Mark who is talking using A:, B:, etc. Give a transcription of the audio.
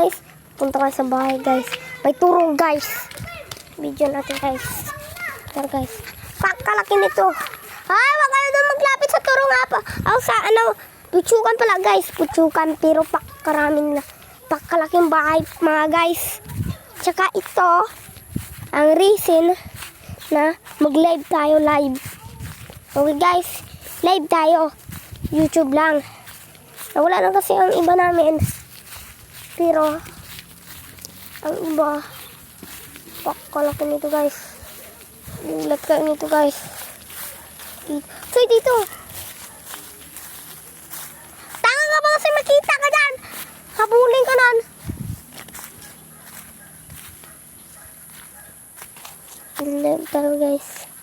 A: guys. Punta ka sa bahay guys. May turong guys. Video natin guys. Tara guys. Pakalaki nito. Ay, wag kayo doon maglapit sa turong nga pa. Sa putsukan pala guys. Putsukan pero pakaraming na. Pakalaking bahay mga guys. Tsaka ito, ang reason na mag-live tayo live. Okay guys, live tayo. YouTube lang. Wala na kasi ang iba namin. Pero, ang iba, pakalaki nito guys. Gulat ka nito guys. So, dito. Tanga ka ba kasi makita ka dyan? Habulin ka nan. Live tayo guys.